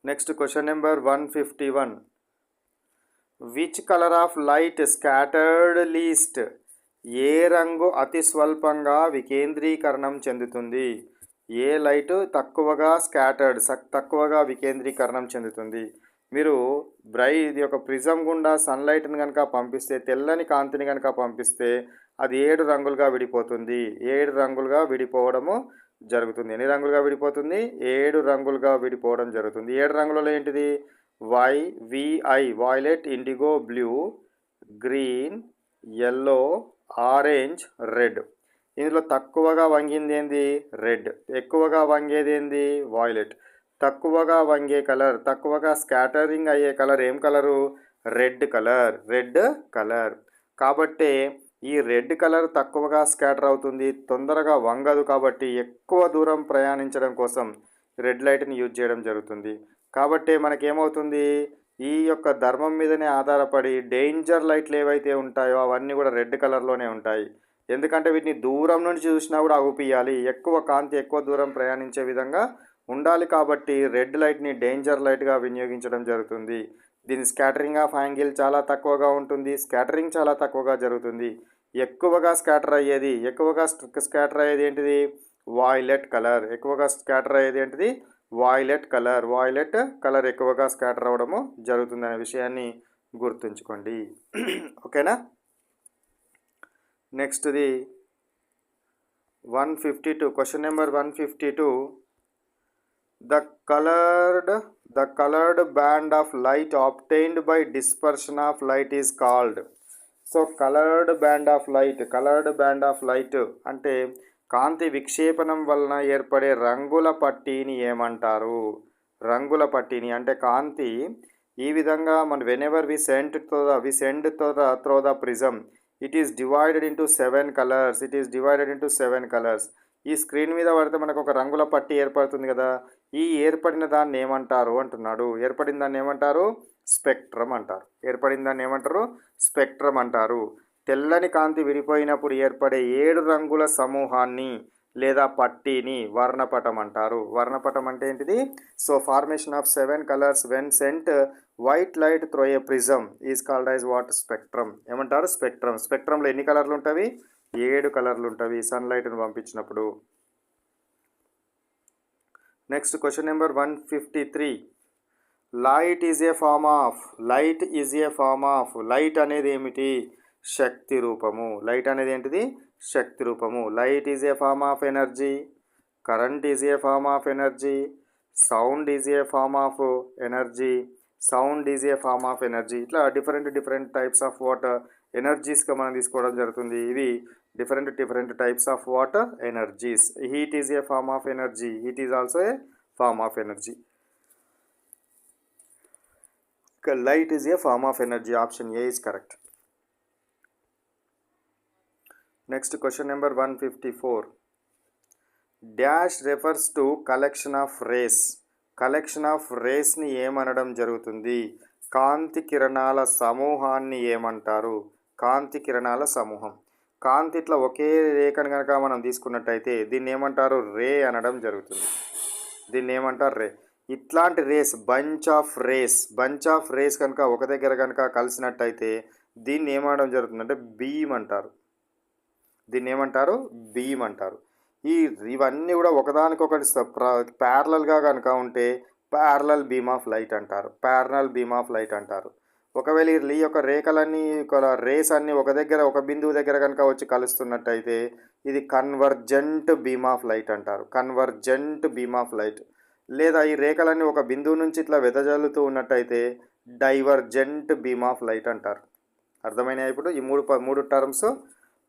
Next question number 151. Which colour of light scattered least? ఏ రంగు అతి స్వల్పంగా వికేంద్రీకరణం చెందుతుంది? ఏ లైట్ తక్కువగా తక్కువగా వికేంద్రీకరణం చెందుతుంది? మీరు ఇది ఒక ప్రిజం గుండా సన్లైట్ని కనుక పంపిస్తే, తెల్లని కాంతిని కనుక పంపిస్తే అది 7 రంగులుగా విడిపోతుంది. 7 రంగులుగా విడిపోవడము జరుగుతుంది. ఎన్ని రంగులుగా విడిపోతుంది? 7 రంగులుగా విడిపోవడం జరుగుతుంది. 7 రంగులలో ఏంటిది? VI violet, indigo, blue, green, yellow, orange, red. ఇందులో తక్కువగా వంగింది ఏంది? రెడ్. ఎక్కువగా వంగేది ఏంది? వాయిలెట్. తక్కువగా వంగే కలర్, తక్కువగా స్కాటరింగ్ అయ్యే కలర్ ఏం కలరు? Red colour. కాబట్టి ఈ రెడ్ కలర్ తక్కువగా స్కాటర్ అవుతుంది, తొందరగా వంగదు. కాబట్టి ఎక్కువ దూరం ప్రయాణించడం కోసం రెడ్ లైట్ని యూజ్ చేయడం జరుగుతుంది. కాబట్టి మనకేమవుతుంది? ఈ యొక్క ధర్మం మీదనే ఆధారపడి డేంజర్ లైట్లు ఏవైతే ఉంటాయో అవన్నీ కూడా రెడ్ కలర్లోనే ఉంటాయి. ఎందుకంటే వీటిని దూరం నుంచి చూసినా కూడా అగుపియాలి, ఎక్కువ కాంతి ఎక్కువ దూరం ప్రయాణించే విధంగా ఉండాలి. కాబట్టి రెడ్ లైట్ని డేంజర్ లైట్గా వినియోగించడం జరుగుతుంది. దీని స్కాటరింగ్ ఆఫ్ యాంగిల్ చాలా తక్కువగా ఉంటుంది, స్కాటరింగ్ చాలా తక్కువగా జరుగుతుంది. ఎక్కువగా స్కాటర్ అయ్యేది ఏంటిది? Violet colour. ఎక్కువగా స్కాటర్ అయ్యేది ఏంటిది? వాయిలెట్ కలర్ ఎక్కువగా స్కాటర్ అవ్వడము జరుగుతుందనే విషయాన్ని గుర్తుంచుకోండి. ఓకేనా? నెక్స్ట్ది 152. Question number 152. The colored band of light obtained by dispersion of light is called. So coloured band of light అంటే కాంతి విక్షేపణం వలన ఏర్పడే రంగుల పట్టీని ఏమంటారు? రంగుల పట్టీని అంటే కాంతి ఈ విధంగా whenever we send through the prism, it is divided into 7 colours. ఈ స్క్రీన్ మీద పడితే మనకు ఒక రంగుల పట్టీ ఏర్పడుతుంది కదా, ఈ ఏర్పడిన దాన్ని ఏమంటారు అంటున్నాడు. ఏర్పడిన దాన్ని ఏమంటారు? స్పెక్ట్రమ్ అంటారు. తెల్లని కాంతి విడిపోయినప్పుడు ఏర్పడే 7 రంగుల సమూహాన్ని లేదా పట్టీని వర్ణపటం అంటారు. వర్ణపటం అంటే ఏంటిది? So formation of 7 colours when sent white light through a prism is called as what? Spectrum. ఏమంటారు? స్పెక్ట్రంలో ఎన్ని కలర్లు ఉంటాయి? 7 కలర్లు ఉంటాయి సన్లైట్ను పంపించినప్పుడు. Next question number 153. Light is a form of. Light అనేది ఏమిటి? శక్తి రూపము. లైట్ అనేది ఏంటిది? శక్తి రూపము. Light is a form of energy, current is a form of energy, sound is a form of energy. ఇట్లా డిఫరెంట్ టైప్స్ ఆఫ్ వాటర్ ఎనర్జీస్గా మనం తీసుకోవడం జరుగుతుంది. ఇవి different types of water energies. Heat is a form of energy. Heat is also a form of energy. Light is a form of energy. Option A is correct. Next question number 154. Dash refers to collection of rays. Collection of rays ni ఏమనడం జరుగుతుంది? కాంతి కిరణాల సమూహాన్ని ఏమంటారు? కాంతి కిరణాల సమూహం. కాంతి ఇట్లా ఒకే రేఖను కనుక మనం తీసుకున్నట్టయితే దీన్ని ఏమంటారు? రే అనడం జరుగుతుంది. దీన్ని ఏమంటారు? రే. ఇట్లాంటి రేస్ బంచ్ ఆఫ్ రేస్ కనుక ఒక దగ్గర కనుక కలిసినట్టయితే దీన్ని ఏమనడం జరుగుతుంది అంటే బీమ్ అంటారు. ఇవన్నీ కూడా ఒకదానికొకటి ప్యారలల్గా కనుక ఉంటే ప్యారలల్ బీమ్ ఆఫ్ లైట్ అంటారు. ఒకవేళ ఈ యొక్క రేస్ అన్నీ ఒక బిందువు దగ్గర కనుక వచ్చి కలుస్తున్నట్టయితే ఇది కన్వర్జెంట్ బీమ్ ఆఫ్ లైట్ అంటారు. లేదా ఈ రేఖలన్నీ ఒక బిందువు నుంచి ఇట్లా వెదజల్లుతూ ఉన్నట్టయితే డైవర్జెంట్ బీమ్ ఆఫ్ లైట్ అంటారు. అర్థమైనాయి ఇప్పుడు ఈ మూడు టర్మ్స్?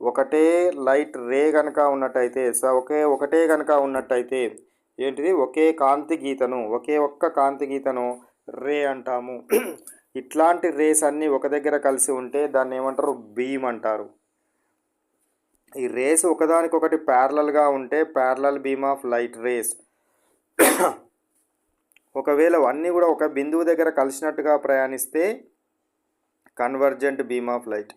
ఒకటే లైట్ రే కనుక ఉన్నట్టయితే ఒకటే కనుక ఉన్నట్టయితే ఏంటిది? ఒకే ఒక్క కాంతి గీతను రే అంటాము. ఇట్లాంటి రేస్ అన్నీ ఒక దగ్గర కలిసి ఉంటే దాన్ని ఏమంటారు? బీమ్ అంటారు. ఈ రేస్ ఒకదానికొకటి ప్యారలల్గా ఉంటే parallel beam of light race. ఒకవేళ అన్నీ కూడా ఒక బిందువు దగ్గర కలిసినట్టుగా ప్రయాణిస్తే కన్వర్జెంట్ బీమ్ ఆఫ్ లైట్.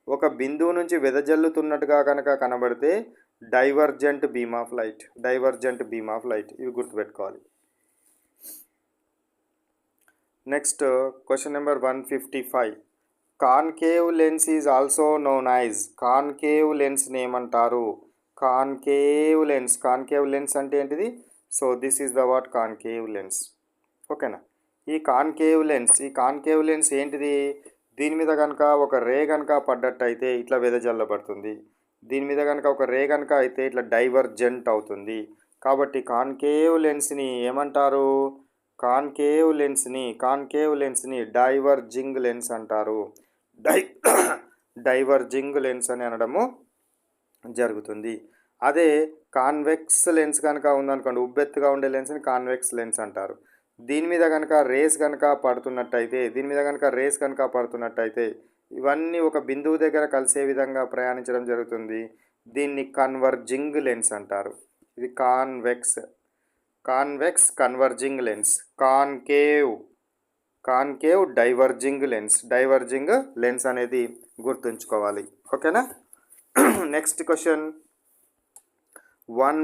ఒక బిందువు నుంచి వెదజల్లుతున్నట్టుగా కనుక కనబడితే డైవర్జెంట్ బీమ్ ఆఫ్ లైట్. ఇవి గుర్తుపెట్టుకోవాలి. Next question number 155. Concave lens is also known as. Concave లెన్స్ని ఏమంటారు? కాన్కేవ్ లెన్స్ అంటే ఏంటిది? So this is the what concave lens. ఓకేనా? ఈ కాన్కేవ్ లెన్స్ ఏంటిది? దీని మీద కనుక ఒక రే కనుక పడ్డట్టయితే ఇట్లా వెదజల్లబడుతుంది. దీని మీద కనుక ఒక రే కనుక అయితే ఇట్లా డైవర్జెంట్ అవుతుంది. కాబట్టి కాన్కేవ్ లెన్స్ని ఏమంటారు? కాన్కేవ్ లెన్స్ని డైవర్జింగ్ లెన్స్ అంటారు. డైవర్జింగ్ లెన్స్ అని అనడము జరుగుతుంది. అదే కాన్వెక్స్ లెన్స్ కనుక ఉందనుకోండి, ఉబ్బెత్తుగా ఉండే లెన్స్ని కాన్వెక్స్ లెన్స్ అంటారు. దీని మీద కనుక రేస్ కనుక పడుతున్నట్టయితే ఇవన్నీ ఒక బిందువు దగ్గర కలిసే విధంగా ప్రయాణించడం జరుగుతుంది. దీన్ని కన్వర్జింగ్ లెన్స్ అంటారు. ఇది convex converging lens. Concave diverging lens అనేది గుర్తుంచుకోవాలి. ఓకేనా? Next question 1